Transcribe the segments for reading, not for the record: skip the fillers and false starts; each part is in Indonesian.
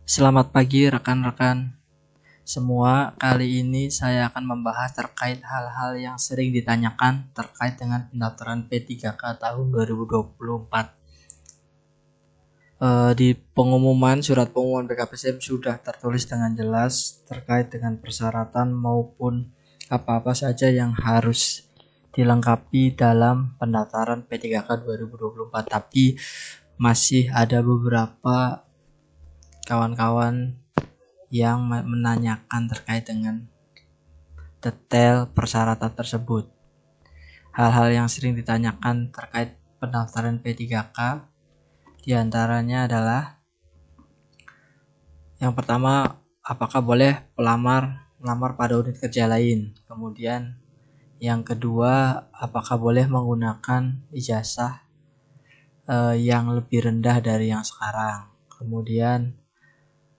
Selamat pagi rekan-rekan semua. Kali ini saya akan membahas terkait hal-hal yang sering ditanyakan terkait dengan pendaftaran P3K tahun 2024. Di pengumuman surat pengumuman BKPSDM sudah tertulis dengan jelas terkait dengan persyaratan maupun apa-apa saja yang harus dilengkapi dalam pendaftaran P3K 2024. Tapi masih ada beberapa kawan-kawan yang menanyakan terkait dengan detail persyaratan tersebut. Hal-hal yang sering ditanyakan terkait pendaftaran P3K diantaranya adalah yang pertama, apakah boleh melamar pada unit kerja lain. Kemudian yang kedua, apakah boleh menggunakan ijazah yang lebih rendah dari yang sekarang. Kemudian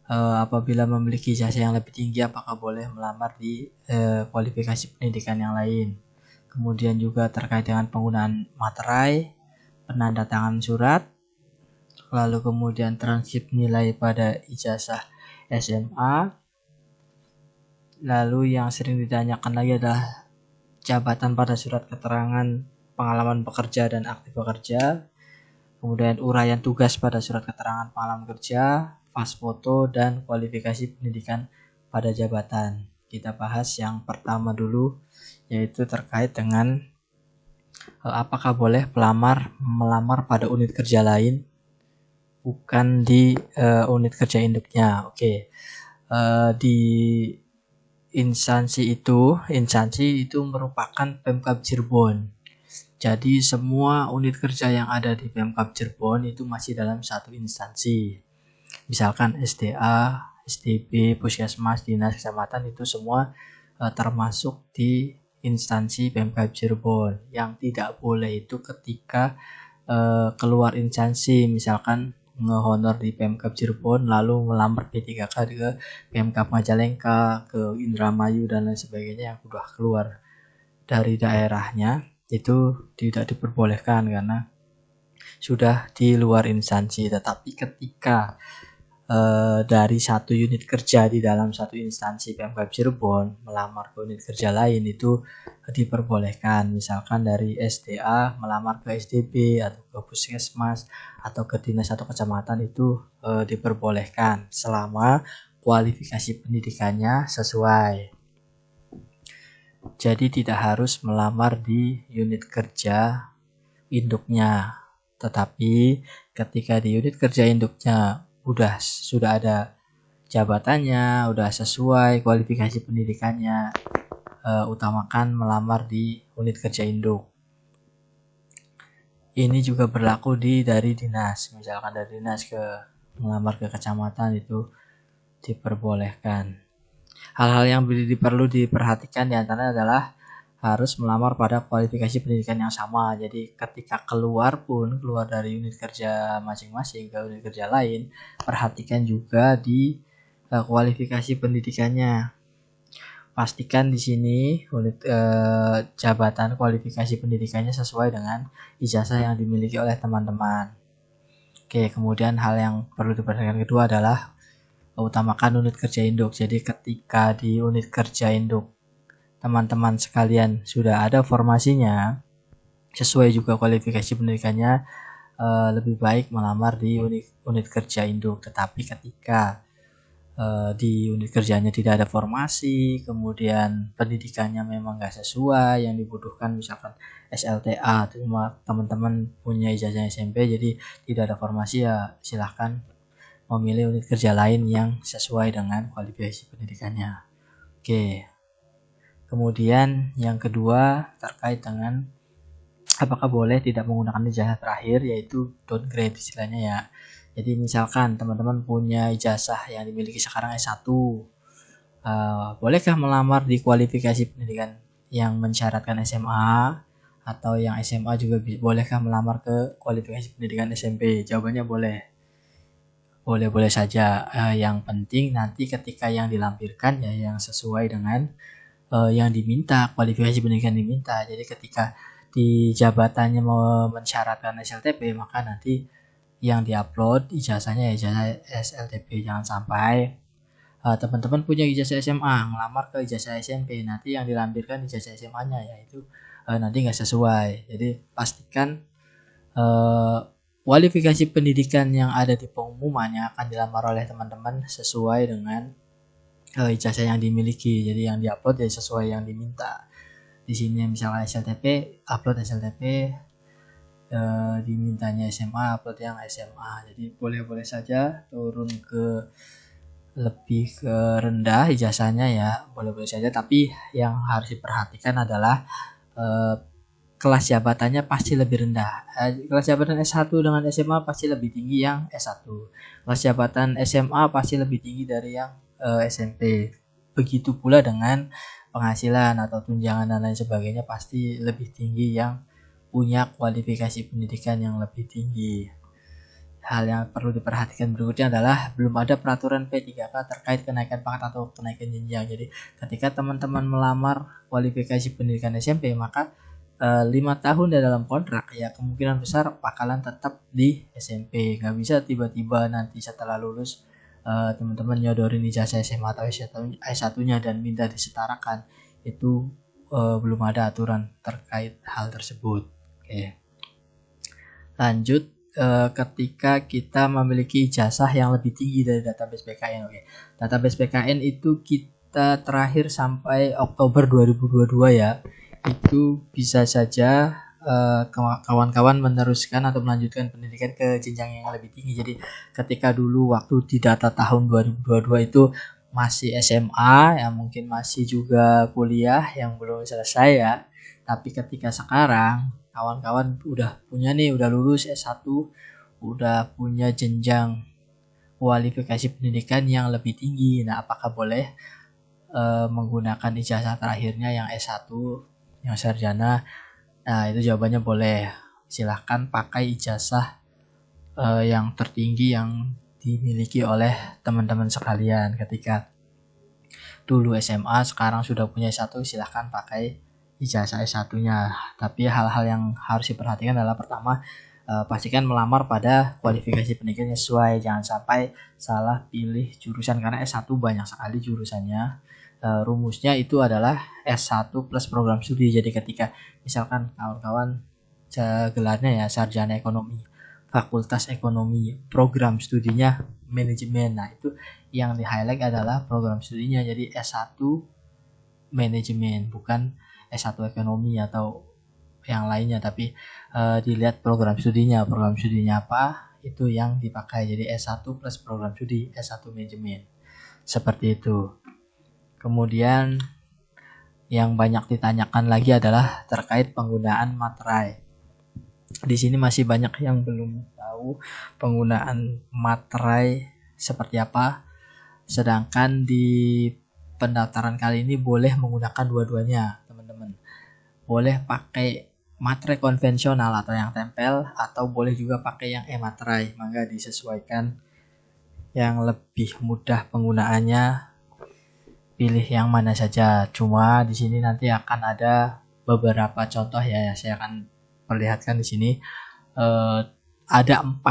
apabila memiliki ijazah yang lebih tinggi, apakah boleh melamar di kualifikasi pendidikan yang lain. Kemudian juga terkait dengan penggunaan materai, penandatangan surat, lalu kemudian transkrip nilai pada ijazah SMA. Lalu yang sering ditanyakan lagi adalah jabatan pada surat keterangan pengalaman bekerja dan aktif bekerja. Kemudian uraian tugas pada surat keterangan pengalaman kerja, pas foto, dan kualifikasi pendidikan pada jabatan. Kita bahas yang pertama dulu, yaitu terkait dengan apakah boleh melamar pada unit kerja lain, bukan di unit kerja induknya. Oke. Di instansi itu merupakan Pemkab Cirebon. Jadi semua unit kerja yang ada di Pemkab Cirebon itu masih dalam satu instansi. Misalkan SDA, SDB, Puskesmas, Dinas Kecamatan itu semua termasuk di instansi Pemkab Cirebon. Yang tidak boleh itu ketika keluar instansi, misalkan ngehonor di Pemkab Cirebon lalu melamar P3K ke Pemkab Majalengka, ke Indramayu dan lain sebagainya yang sudah keluar dari daerahnya, itu tidak diperbolehkan karena sudah di luar instansi. Tetapi ketika dari satu unit kerja di dalam satu instansi Pemkab Cirebon melamar ke unit kerja lain itu diperbolehkan. Misalkan dari SDA melamar ke SDB atau ke Puskesmas atau ke dinas atau kecamatan itu diperbolehkan selama kualifikasi pendidikannya sesuai. Jadi tidak harus melamar di unit kerja induknya. Tetapi ketika di unit kerja induknya sudah ada jabatannya, udah sesuai kualifikasi pendidikannya, utamakan melamar di unit kerja induk. Ini juga berlaku dari dinas. Misalkan dari dinas melamar ke kecamatan itu diperbolehkan. Hal-hal yang perlu diperhatikan diantaranya adalah harus melamar pada kualifikasi pendidikan yang sama. Jadi ketika keluar dari unit kerja masing-masing ke unit kerja lain, perhatikan juga di kualifikasi pendidikannya. Pastikan di sini unit jabatan kualifikasi pendidikannya sesuai dengan ijazah yang dimiliki oleh teman-teman. Oke, kemudian hal yang perlu diperhatikan kedua adalah utamakan unit kerja induk. Jadi ketika di unit kerja induk teman-teman sekalian sudah ada formasinya, sesuai juga kualifikasi pendidikannya, lebih baik melamar di unit kerja induk. Tetapi ketika di unit kerjanya tidak ada formasi, kemudian pendidikannya memang nggak sesuai yang dibutuhkan, misalkan SLTA, cuma teman-teman punya ijazah SMP jadi tidak ada formasi, ya silahkan memilih unit kerja lain yang sesuai dengan kualifikasi pendidikannya. Oke. Kemudian yang kedua terkait dengan apakah boleh tidak menggunakan ijazah terakhir, yaitu downgrade istilahnya ya. Jadi misalkan teman-teman punya ijazah yang dimiliki sekarang S1, bolehkah melamar di kualifikasi pendidikan yang mensyaratkan SMA, atau yang SMA juga bolehkah melamar ke kualifikasi pendidikan SMP? Jawabannya boleh. Boleh-boleh saja. Yang penting nanti ketika yang dilampirkan ya yang sesuai dengan yang diminta, kualifikasi pendidikan diminta. Jadi ketika di jabatannya mau mensyaratkan SLTP, maka nanti yang diupload ijazahnya ijazah SLTP. Jangan sampai teman-teman punya ijazah SMA ngelamar ke ijazah SMP, nanti yang dilampirkan ijazah SMA-nya yaitu nanti nggak sesuai. Jadi pastikan kualifikasi pendidikan yang ada di pengumuman yang akan dilamar oleh teman-teman sesuai dengan ijazah yang dimiliki. Jadi yang diupload ya sesuai yang diminta. Di sini misalnya SLTP, upload SLTP, dimintanya SMA, upload yang SMA. Jadi boleh-boleh saja turun ke lebih ke rendah ijazahnya ya, boleh-boleh saja. Tapi yang harus diperhatikan adalah kelas jabatannya pasti lebih rendah. Kelas jabatan S1 dengan SMA pasti lebih tinggi yang S1. Kelas jabatan SMA pasti lebih tinggi dari yang SMP. Begitu pula dengan penghasilan atau tunjangan dan lain sebagainya pasti lebih tinggi yang punya kualifikasi pendidikan yang lebih tinggi. Hal yang perlu diperhatikan berikutnya adalah belum ada peraturan P3K terkait kenaikan pangkat atau kenaikan jenjang. Jadi ketika teman-teman melamar kualifikasi pendidikan SMP, maka 5 tahun dalam kontrak ya kemungkinan besar bakalan tetap di SMP. Nggak bisa tiba-tiba nanti setelah lulus teman-teman nyodorin ijazah SMA atau S1-nya dan minta disetarakan. Itu belum ada aturan terkait hal tersebut. Oke. Lanjut, ketika kita memiliki ijazah yang lebih tinggi dari database BKN. Oke. Database BKN itu kita terakhir sampai Oktober 2022 ya. Itu bisa saja kawan-kawan meneruskan atau melanjutkan pendidikan ke jenjang yang lebih tinggi. Jadi ketika dulu waktu di data tahun 2022 itu masih SMA ya, mungkin masih juga kuliah yang belum selesai ya. Tapi ketika sekarang kawan-kawan udah punya nih, udah lulus S1, udah punya jenjang kualifikasi pendidikan yang lebih tinggi. Nah, apakah boleh menggunakan ijazah terakhirnya yang S1, yang sarjana? Nah, itu jawabannya boleh. Silahkan pakai ijazah yang tertinggi yang dimiliki oleh teman-teman sekalian. Ketika dulu SMA, sekarang sudah punya S1, silahkan pakai ijazah S1-nya. Tapi hal-hal yang harus diperhatikan adalah pertama, pastikan melamar pada kualifikasi pendidikan yang sesuai. Jangan sampai salah pilih jurusan karena S1 banyak sekali jurusannya. Rumusnya itu adalah S1 plus program studi. Jadi ketika misalkan kawan-kawan gelarnya ya sarjana ekonomi, fakultas ekonomi, program studinya manajemen. Nah, itu yang di highlight adalah program studinya. Jadi S1 manajemen, bukan S1 ekonomi atau yang lainnya, tapi dilihat program studinya apa, itu yang dipakai. Jadi S1 plus program studi, S1 manajemen. Seperti itu. Kemudian yang banyak ditanyakan lagi adalah terkait penggunaan materai. Di sini masih banyak yang belum tahu penggunaan materai seperti apa. Sedangkan di pendaftaran kali ini boleh menggunakan dua-duanya, teman-teman. Boleh pakai materai konvensional atau yang tempel, atau boleh juga pakai yang e-materai. Maka disesuaikan yang lebih mudah penggunaannya, pilih yang mana saja. Cuma di sini nanti akan ada beberapa contoh ya, saya akan perlihatkan di sini. Ada 4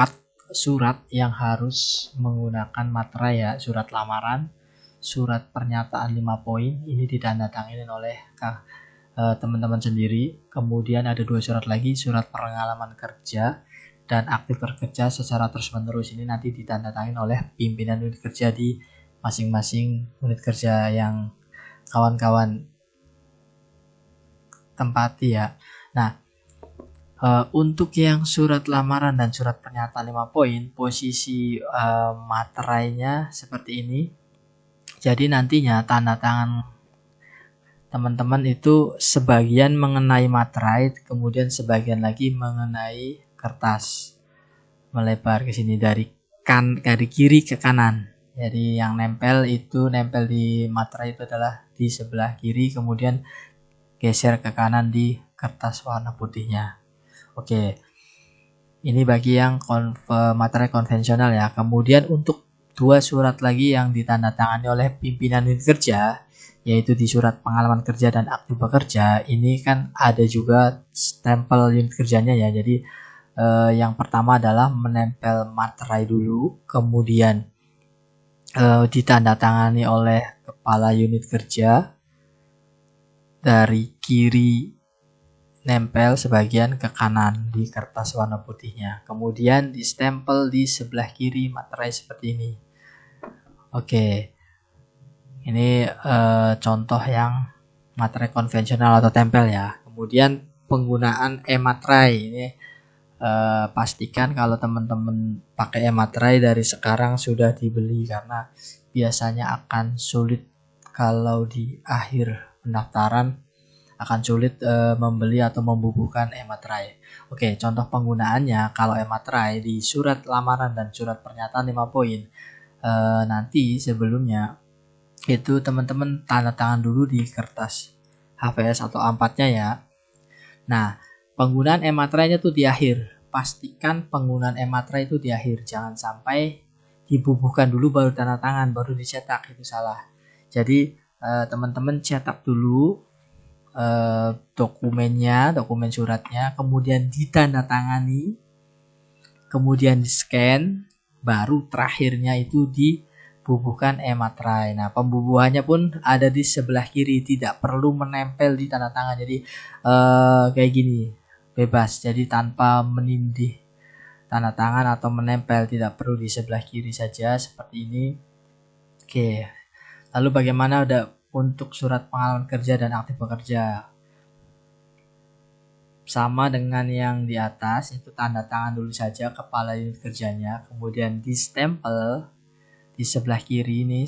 surat yang harus menggunakan materai ya. Surat lamaran, surat pernyataan 5 poin, ini ditandatangani oleh teman-teman sendiri. Kemudian ada 2 surat lagi, surat pengalaman kerja dan aktif bekerja secara terus-menerus. Ini nanti ditandatangani oleh pimpinan unit kerja di masing-masing unit kerja yang kawan-kawan tempati ya. Nah, untuk yang surat lamaran dan surat pernyataan 5 poin, posisi materainya seperti ini. Jadi nantinya tanda tangan teman-teman itu sebagian mengenai materai, kemudian sebagian lagi mengenai kertas. Melebar ke sini dari kiri ke kanan. Jadi yang nempel di materai itu adalah di sebelah kiri, kemudian geser ke kanan di kertas warna putihnya. Oke, ini bagi yang materai konvensional ya. Kemudian untuk 2 surat lagi yang ditandatangani oleh pimpinan unit kerja, yaitu di surat pengalaman kerja dan aktif bekerja, ini kan ada juga stempel unit kerjanya ya. Jadi Yang pertama adalah menempel materai dulu, kemudian ditandatangani oleh kepala unit kerja. Dari kiri nempel sebagian ke kanan di kertas warna putihnya. Kemudian distempel di sebelah kiri materai seperti ini. Oke. Ini contoh yang materai konvensional atau tempel ya. Kemudian penggunaan e-materai ini pastikan kalau teman-teman pakai e-materai dari sekarang sudah dibeli, karena biasanya akan sulit kalau di akhir pendaftaran akan sulit membeli atau membubuhkan e-materai. Oke, contoh penggunaannya kalau e-materai di surat lamaran dan surat pernyataan 5 poin. Nanti sebelumnya itu teman-teman tanda tangan dulu di kertas HVS atau A4-nya ya. Nah, penggunaan e-materainya tuh di akhir. Pastikan penggunaan e-materai itu di akhir. Jangan sampai dibubuhkan dulu baru tanda tangan, baru dicetak, itu salah. Jadi teman-teman cetak dulu dokumennya, dokumen suratnya, kemudian ditandatangani, kemudian di scan, baru terakhirnya itu dibubuhkan e-materai. Nah, pembubuhannya pun ada di sebelah kiri, tidak perlu menempel di tanda tangan. Jadi kayak gini, bebas. Jadi tanpa menindih tanda tangan atau menempel, tidak perlu di sebelah kiri saja seperti ini. Oke. Lalu bagaimana untuk surat pengalaman kerja dan aktif bekerja? Sama dengan yang di atas, itu tanda tangan dulu saja kepala unit kerjanya, kemudian distempel di sebelah kiri ini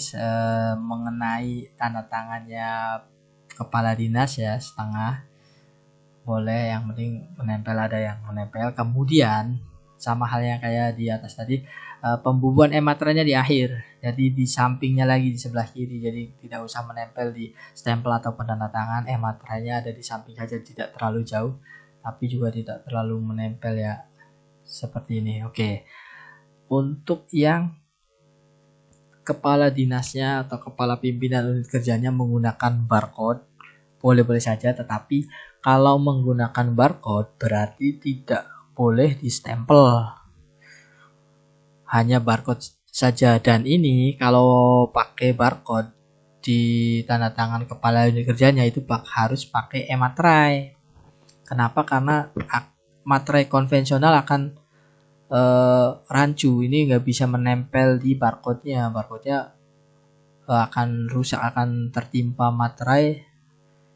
mengenai tanda tangannya kepala dinas ya, setengah. Boleh, yang penting menempel, ada yang menempel. Kemudian sama hal yang kayak di atas tadi, pembubuhan e-materainya di akhir, jadi di sampingnya lagi di sebelah kiri. Jadi tidak usah menempel di stempel atau penanda tangan, e-materainya ada di samping saja, tidak terlalu jauh tapi juga tidak terlalu menempel ya, seperti ini. Oke, untuk yang kepala dinasnya atau kepala pimpinan unit kerjanya menggunakan barcode, boleh-boleh saja, tetapi kalau menggunakan barcode berarti tidak boleh distempel, hanya barcode saja. Dan ini kalau pakai barcode di tanda tangan kepala unit kerjanya itu harus pakai e-materai. Kenapa? Karena materai konvensional akan rancu, ini nggak bisa menempel di barcode-nya. Barcode-nya akan rusak, akan tertimpa materai,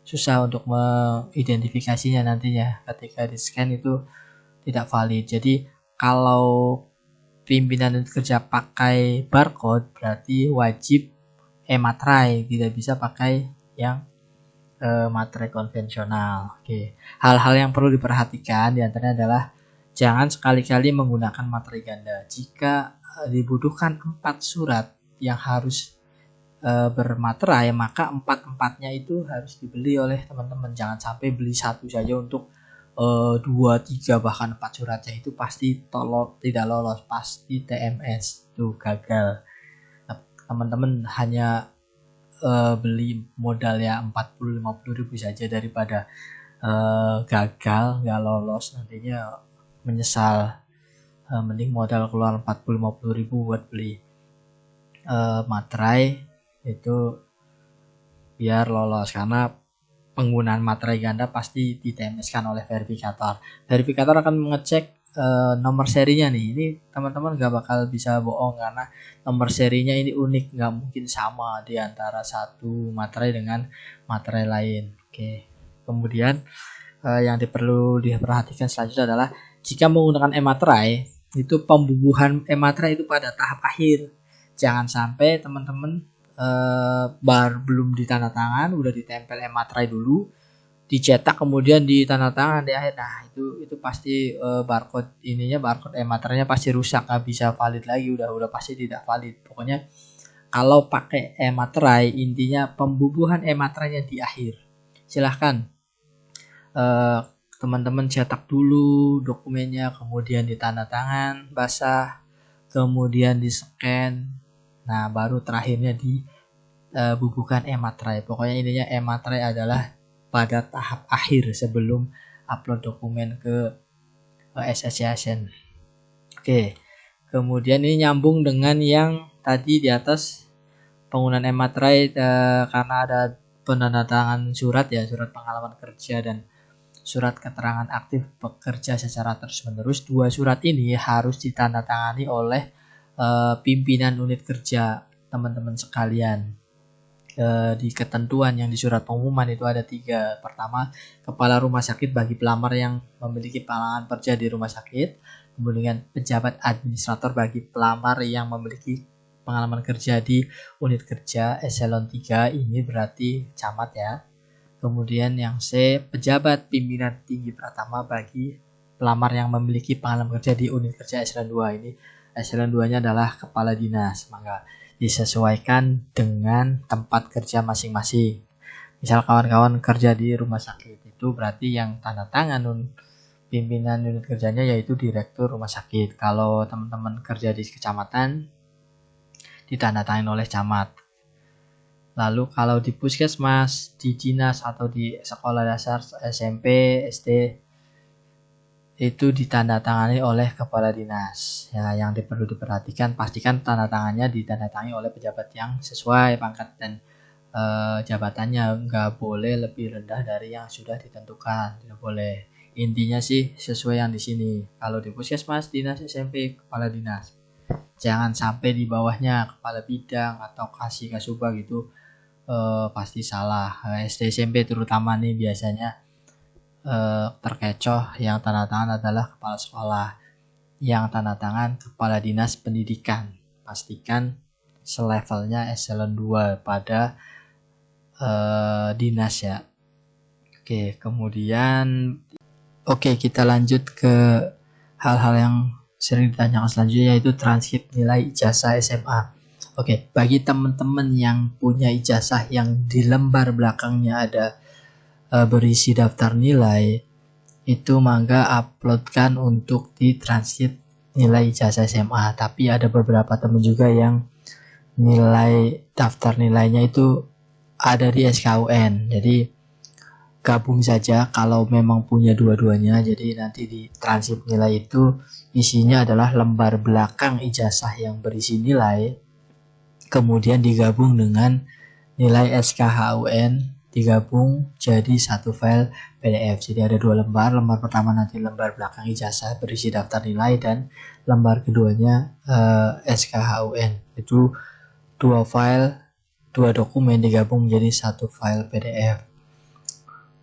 susah untuk mengidentifikasinya nantinya ketika di scan, itu tidak valid. Jadi kalau pimpinan kerja pakai barcode berarti wajib e-materai, tidak bisa pakai yang materai konvensional. Oke, hal-hal yang perlu diperhatikan diantaranya adalah jangan sekali-kali menggunakan materai ganda. Jika dibutuhkan 4 surat yang harus bermaterai, maka 4-4-nya itu harus dibeli oleh teman-teman. Jangan sampai beli satu saja untuk 2, 3 bahkan 4 suratnya, itu pasti tidak lolos, pasti TMS, itu gagal. Teman-teman hanya beli modal ya 40-50 ribu saja, daripada gagal nggak lolos nantinya menyesal. Mending modal keluar 40-50 ribu buat beli materai itu biar lolos, karena penggunaan materai ganda pasti di TMS-kan oleh verifikator. Verifikator akan mengecek nomor serinya nih. Ini teman-teman gak bakal bisa bohong, karena nomor serinya ini unik, gak mungkin sama di antara satu materai dengan materai lain. Oke. Kemudian yang perlu diperhatikan selanjutnya adalah jika menggunakan e-materai, itu pembubuhan e-materai itu pada tahap akhir. Jangan sampai teman-teman belum ditanda tangan udah ditempel e-materai dulu, dicetak kemudian ditanda tangan di akhir. Nah, itu pasti barcode e-materainya pasti rusak, nggak bisa valid lagi, udah pasti tidak valid. Pokoknya kalau pakai e-materai, intinya pembubuhan e-materainya di akhir. Silahkan teman-teman cetak dulu dokumennya, kemudian ditanda tangan basah, kemudian di scan. Nah, baru terakhirnya dibubuhkan e-materai. Pokoknya intinya e-materai adalah pada tahap akhir sebelum upload dokumen ke SSCSN. Oke, kemudian ini nyambung dengan yang tadi di atas, penggunaan e-materai karena ada penandatangan surat ya, surat pengalaman kerja dan surat keterangan aktif bekerja secara terus-menerus. Dua surat ini harus ditandatangani oleh pimpinan unit kerja teman-teman sekalian. Di ketentuan yang di surat pengumuman itu ada 3. Pertama, kepala rumah sakit bagi pelamar yang memiliki pengalaman kerja di rumah sakit. Kemudian pejabat administrator bagi pelamar yang memiliki pengalaman kerja di unit kerja eselon 3, ini berarti camat ya. Kemudian yang C, pejabat pimpinan tinggi pratama bagi pelamar yang memiliki pengalaman kerja di unit kerja eselon 2. Ini eselon 2-nya adalah kepala dinas, maka disesuaikan dengan tempat kerja masing-masing. Misal kawan-kawan kerja di rumah sakit, itu berarti yang tanda tangan pimpinan unit kerjanya yaitu direktur rumah sakit. Kalau teman-teman kerja di kecamatan, ditandatangani oleh camat. Lalu kalau di puskesmas, di dinas atau di sekolah dasar SMP, SD, itu ditandatangani oleh kepala dinas. Ya, yang perlu diperhatikan, pastikan tanda tangannya ditandatangani oleh pejabat yang sesuai pangkat dan jabatannya. Nggak boleh lebih rendah dari yang sudah ditentukan, tidak boleh. Intinya sih sesuai yang di sini. Kalau di puskesmas, dinas, SMP, kepala dinas. Jangan sampai di bawahnya kepala bidang atau kasubag gitu, pasti salah. SD SMP terutama nih biasanya terkecoh, yang tanda tangan adalah kepala sekolah, yang tanda tangan kepala dinas pendidikan. Pastikan selevelnya eselon 2 pada dinas ya. Oke, kemudian kita lanjut ke hal-hal yang sering ditanyakan selanjutnya, yaitu transkrip nilai ijazah SMA. Oke, bagi teman-teman yang punya ijazah yang di lembar belakangnya ada berisi daftar nilai, itu mangga uploadkan untuk di transkrip nilai ijazah SMA. Tapi ada beberapa teman juga yang nilai daftar nilainya itu ada di SKUN, jadi gabung saja kalau memang punya dua-duanya. Jadi nanti di transkrip nilai itu isinya adalah lembar belakang ijazah yang berisi nilai, kemudian digabung dengan nilai SKHUN, digabung jadi satu file PDF. Jadi ada 2 lembar. Lembar pertama nanti lembar belakang ijazah berisi daftar nilai, dan lembar keduanya SKHUN. Itu 2 file, 2 dokumen digabung menjadi satu file PDF.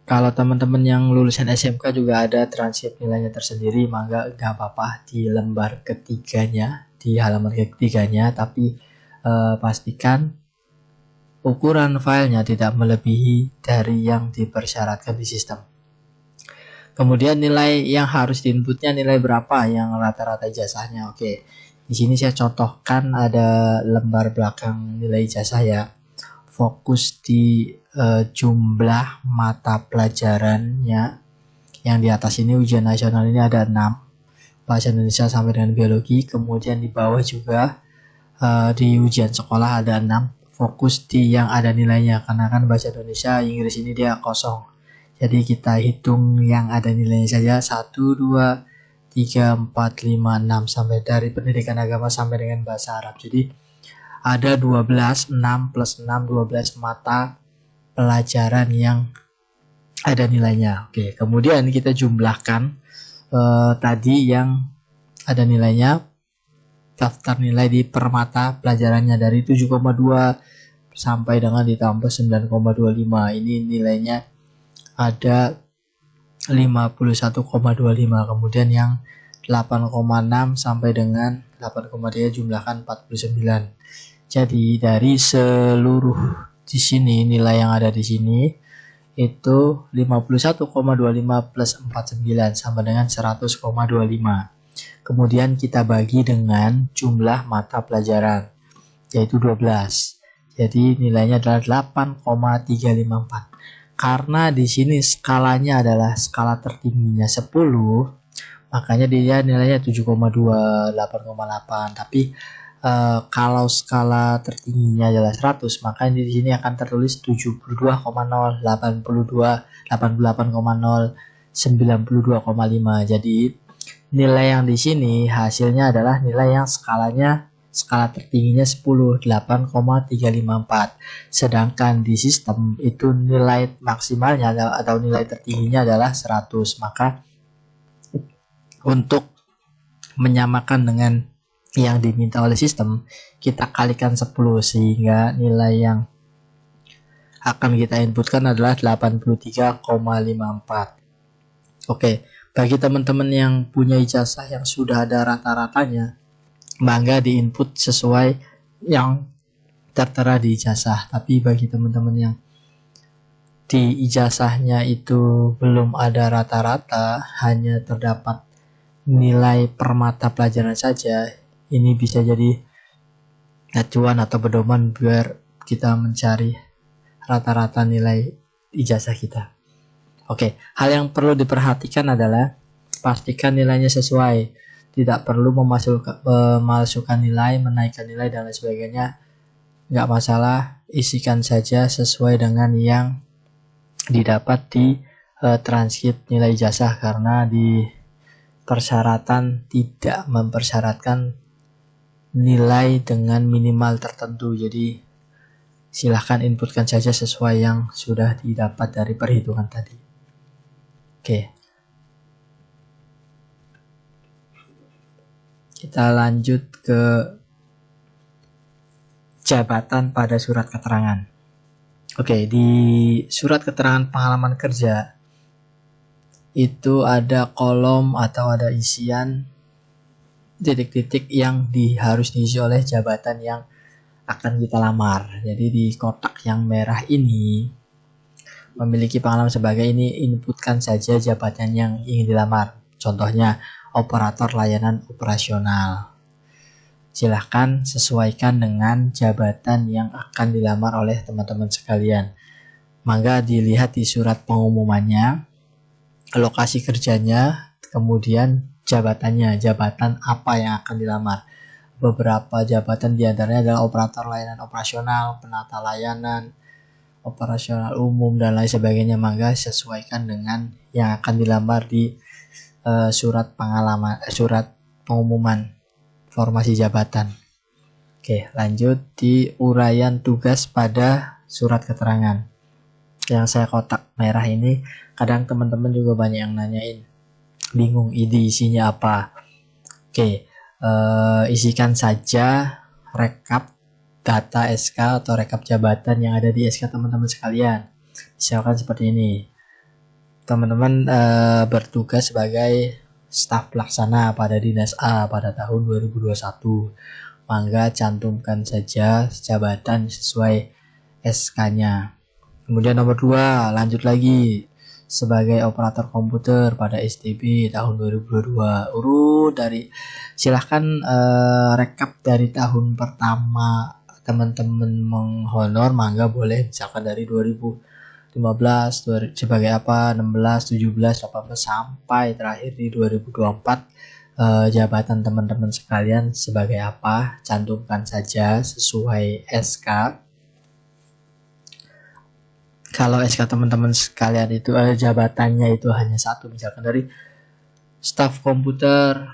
Kalau teman-teman yang lulusan SMK juga ada transkrip nilainya tersendiri, maka nggak apa-apa di lembar ketiganya, di halaman ketiganya, tapi pastikan ukuran filenya tidak melebihi dari yang dipersyaratkan di sistem. Kemudian nilai yang harus diinputnya nilai berapa yang rata-rata ijazahnya. Oke, di sini saya contohkan ada lembar belakang nilai ijazah ya. Fokus di jumlah mata pelajarannya. Yang di atas ini ujian nasional ini ada 6, bahasa Indonesia sampai dengan biologi. Kemudian di bawah juga di ujian sekolah ada 6. Fokus di yang ada nilainya, karena kan bahasa Indonesia, Inggris ini dia kosong. Jadi kita hitung yang ada nilainya saja, 1, 2, 3, 4, 5, 6, sampai dari pendidikan agama sampai dengan bahasa Arab. Jadi ada 12, 6 plus 6, 12 mata pelajaran yang ada nilainya. Oke, kemudian kita jumlahkan tadi yang ada nilainya, daftar nilai di per mata pelajarannya dari 7,2 sampai dengan ditambah 9,25. Ini nilainya ada 51,25. Kemudian yang 8,6 sampai dengan 8,3 jumlahkan 49. Jadi dari seluruh di sini nilai yang ada di sini itu 51,25 plus 49 sama dengan 100,25. Kemudian kita bagi dengan jumlah mata pelajaran, yaitu 12. Jadi nilainya adalah 8,354. Karena di sini skalanya adalah skala tertingginya 10, makanya dia nilainya 7,2, 8,8. Tapi kalau skala tertingginya adalah 100, maka di sini akan tertulis 72,0, 82, 88,0, 92,5. Jadi nilai yang di sini hasilnya adalah nilai yang skala tertingginya 10, 8,354. Sedangkan di sistem itu nilai maksimalnya atau nilai tertingginya adalah 100. Maka untuk menyamakan dengan yang diminta oleh sistem, kita kalikan 10 sehingga nilai yang akan kita inputkan adalah 83,54. Oke, bagi teman-teman yang punya ijazah yang sudah ada rata-ratanya, mangga diinput sesuai yang tertera di ijazah. Tapi bagi teman-teman yang di ijazahnya itu belum ada rata-rata, hanya terdapat nilai per mata pelajaran saja, ini bisa jadi acuan atau pedoman biar kita mencari rata-rata nilai ijazah kita. Oke, hal yang perlu diperhatikan adalah pastikan nilainya sesuai. Tidak perlu memasukkan nilai, menaikkan nilai, dan lain sebagainya. Nggak masalah, isikan saja sesuai dengan yang didapat di transkrip nilai ijazah, karena di persyaratan tidak mempersyaratkan nilai dengan minimal tertentu. Jadi silahkan inputkan saja sesuai yang sudah didapat dari perhitungan tadi. Oke, kita lanjut ke jabatan pada surat keterangan. Oke, di surat keterangan pengalaman kerja itu ada kolom atau ada isian titik-titik yang harus diisi oleh jabatan yang akan kita lamar. Jadi di kotak yang merah ini, memiliki pengalaman sebagai ini, inputkan saja jabatan yang ingin dilamar. Contohnya operator layanan operasional. Silahkan sesuaikan dengan jabatan yang akan dilamar oleh teman-teman sekalian. Mangga dilihat di surat pengumumannya, lokasi kerjanya, kemudian jabatannya, jabatan apa yang akan dilamar. Beberapa jabatan diantaranya adalah operator layanan operasional, penata layanan, operasional umum, dan lain sebagainya. Mangga sesuaikan dengan yang akan dilamar di surat pengumuman formasi jabatan. Oke, lanjut di uraian tugas pada surat keterangan. Yang saya kotak merah ini, kadang teman-teman juga banyak yang nanyain, bingung ini isinya apa. Oke, isikan saja rekap data SK atau rekap jabatan yang ada di SK teman-teman sekalian. Misalkan seperti ini, teman-teman bertugas sebagai staf pelaksana pada Dinas A pada tahun 2021. Mangga cantumkan saja jabatan sesuai SK-nya. Kemudian nomor 2, lanjut lagi sebagai operator komputer pada STB tahun 2022. Urut dari, silahkan rekap dari tahun pertama teman-teman menghonor, mangga boleh misalkan dari 2015 sebagai apa, 16, 17, 18 sampai terakhir di 2024 jabatan teman-teman sekalian sebagai apa, cantumkan saja sesuai SK. Kalau SK teman-teman sekalian itu jabatannya itu hanya satu, misalkan dari staf komputer,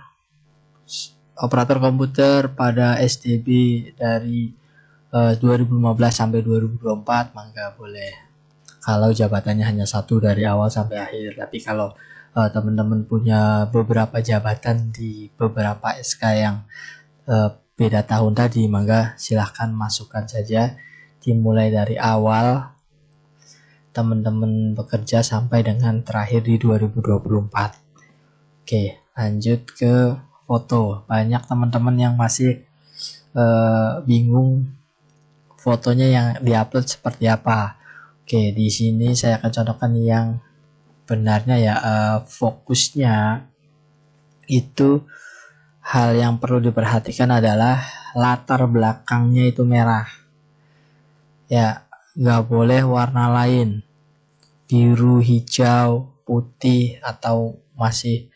operator komputer pada STB dari 2015 sampai 2024, maka boleh. Kalau jabatannya hanya satu dari awal sampai akhir. Tapi kalau teman-teman punya beberapa jabatan di beberapa SK yang beda tahun tadi, maka silahkan masukkan saja dimulai dari awal teman-teman bekerja sampai dengan terakhir di 2024. Oke, lanjut ke foto. Banyak teman-teman yang masih bingung fotonya yang diupload seperti apa. Oke, di sini saya akan contohkan yang benarnya ya. Fokusnya itu, hal yang perlu diperhatikan adalah latar belakangnya itu merah. Ya, nggak boleh warna lain, biru, hijau, putih, atau masih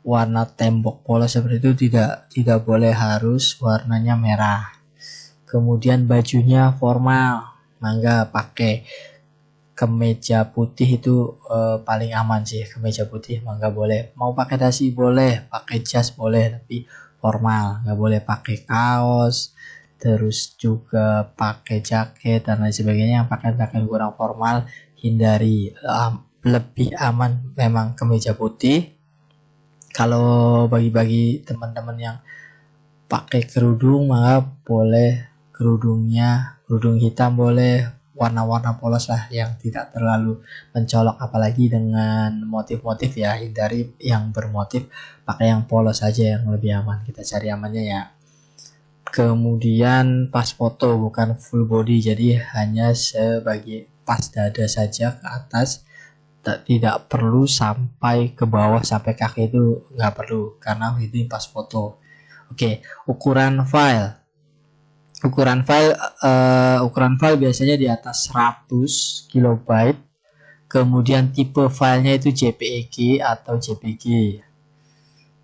warna tembok polos seperti itu tidak boleh, harus warnanya merah. Kemudian bajunya formal, mangga pakai kemeja putih itu paling aman sih. Kemeja putih mah nggak boleh. Mau pakai dasi boleh, pakai jas boleh, tapi formal. Nggak boleh pakai kaos, terus juga pakai jaket dan lain sebagainya. Yang pakaian kurang formal hindari. Lebih aman memang kemeja putih. Kalau bagi-bagi teman-teman yang pakai kerudung maka boleh kerudung hitam boleh, warna-warna polos lah yang tidak terlalu mencolok, apalagi dengan motif-motif ya. Hindari yang bermotif, pakai yang polos saja yang lebih aman. Kita cari amannya ya. Kemudian pas foto bukan full body, jadi hanya sebagai pas dada saja ke atas, tidak perlu sampai ke bawah sampai kaki, itu nggak perlu karena itu pas foto. Oke, ukuran file biasanya di atas 100 KB. Kemudian tipe filenya itu JPEG atau JPG.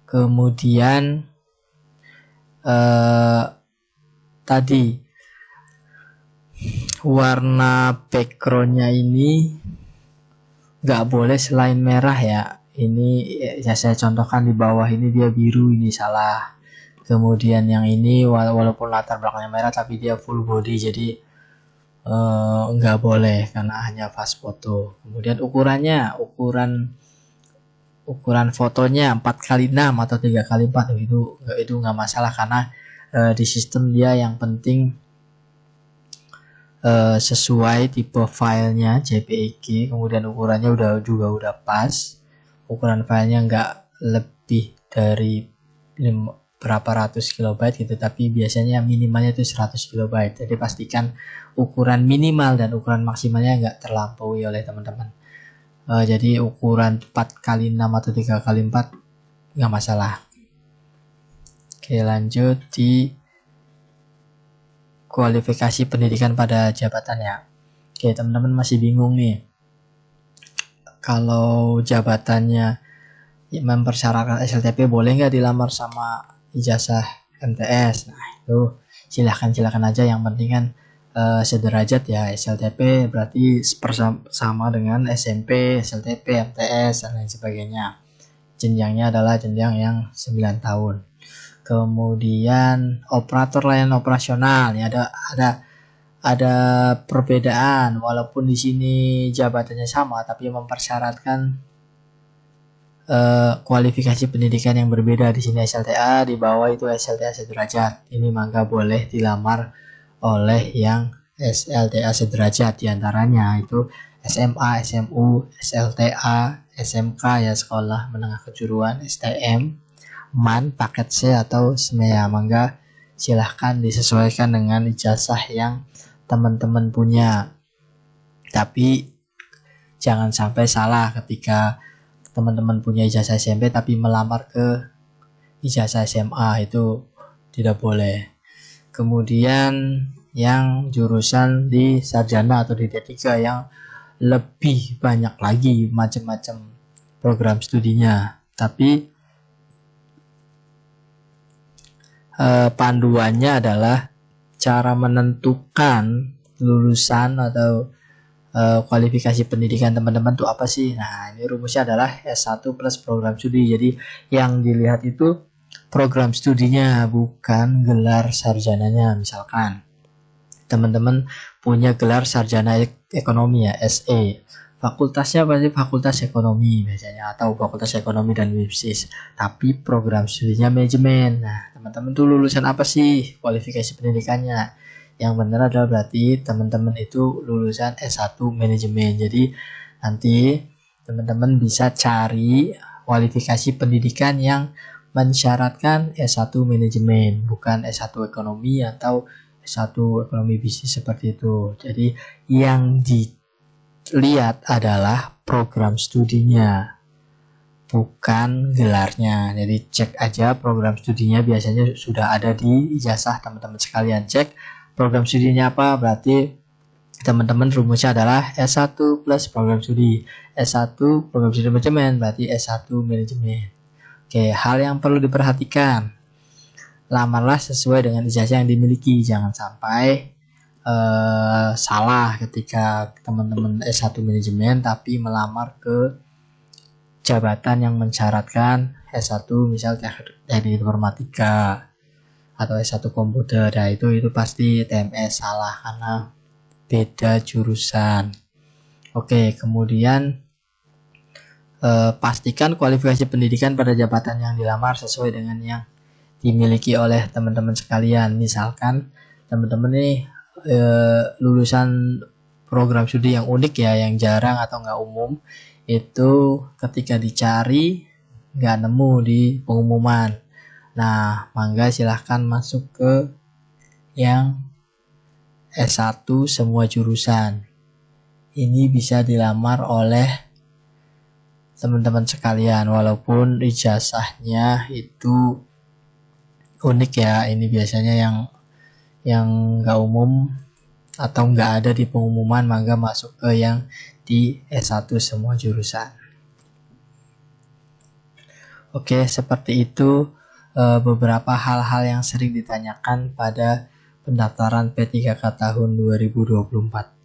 Kemudian tadi warna backgroundnya ini nggak boleh selain merah ya. Ini ya saya contohkan di bawah ini dia biru, ini salah. Kemudian yang ini walaupun latar belakangnya merah tapi dia full body, jadi nggak boleh karena hanya fast foto. Kemudian ukuran fotonya 4x6 atau 3x4 itu nggak masalah karena di sistem dia yang penting sesuai tipe filenya JPEG, kemudian ukurannya udah pas. Ukuran filenya nggak lebih dari berapa ratus kilobyte gitu, tapi biasanya minimalnya itu 100 kilobyte. Jadi pastikan ukuran minimal dan ukuran maksimalnya nggak terlampaui oleh teman-teman. Jadi ukuran 4x6 atau 3x4 nggak masalah. Oke, lanjut di kualifikasi pendidikan pada jabatannya. Oke, teman-teman masih bingung nih. Kalau jabatannya mempersyaratkan SLTP, boleh nggak dilamar sama ijazah MTS? Nah, itu silakan aja, yang penting kan sederajat ya. SLTP berarti sama dengan SMP, SLTP, MTS dan lain sebagainya. Jenjangnya adalah jenjang yang 9 tahun. Kemudian operator layanan operasional ya, ada perbedaan walaupun di sini jabatannya sama tapi mempersyaratkan kualifikasi pendidikan yang berbeda. Di sini SLTA, di bawah itu SLTA sederajat. Ini maka boleh dilamar oleh yang SLTA sederajat, diantaranya itu SMA, SMU, SLTA, SMK ya sekolah menengah kejuruan, STM, MAN, paket C atau SMEA. Maka silahkan disesuaikan dengan ijazah yang teman-teman punya. Tapi jangan sampai salah ketika teman-teman punya ijazah SMP tapi melamar ke ijazah SMA, itu tidak boleh. Kemudian yang jurusan di sarjana atau di D3 yang lebih banyak lagi macam-macam program studinya, tapi panduannya adalah cara menentukan lulusan atau kualifikasi pendidikan teman-teman tuh apa sih. Nah, ini rumusnya adalah S1 plus program studi. Jadi yang dilihat itu program studinya, bukan gelar sarjananya. Misalkan teman-teman punya gelar sarjana ekonomi ya, SE, fakultasnya pasti fakultas ekonomi biasanya, atau fakultas ekonomi dan bisnis, tapi program studinya manajemen. Nah, teman-teman tuh lulusan apa sih, kualifikasi pendidikannya? Yang benar adalah berarti teman-teman itu lulusan S1 manajemen. Jadi nanti teman-teman bisa cari kualifikasi pendidikan yang mensyaratkan S1 manajemen, bukan S1 ekonomi atau S1 ekonomi bisnis seperti itu. Jadi yang dilihat adalah program studinya, bukan gelarnya. Jadi cek aja program studinya, biasanya sudah ada di ijazah. Teman-teman sekalian cek program studinya apa, berarti teman-teman rumusnya adalah S1 plus program studi. S1 program studi manajemen berarti S1 manajemen. Oke, hal yang perlu diperhatikan, lamarlah sesuai dengan ijazah yang dimiliki. Jangan sampai salah ketika teman-teman S1 manajemen tapi melamar ke jabatan yang mensyaratkan S1 misal teknik informatika atau S1 komputer. Nah, itu pasti TMS salah karena beda jurusan. Oke, kemudian pastikan kualifikasi pendidikan pada jabatan yang dilamar sesuai dengan yang dimiliki oleh teman-teman sekalian. Misalkan teman-teman nih lulusan program studi yang unik ya, yang jarang atau nggak umum, itu ketika dicari nggak nemu di pengumuman. Nah, mangga silahkan masuk ke yang S1 semua jurusan. Ini bisa dilamar oleh teman-teman sekalian, walaupun ijazahnya itu unik ya. Ini biasanya yang nggak umum atau nggak ada di pengumuman, mangga masuk ke yang di S1 semua jurusan. Oke, seperti itu beberapa hal-hal yang sering ditanyakan pada pendaftaran P3K tahun 2024.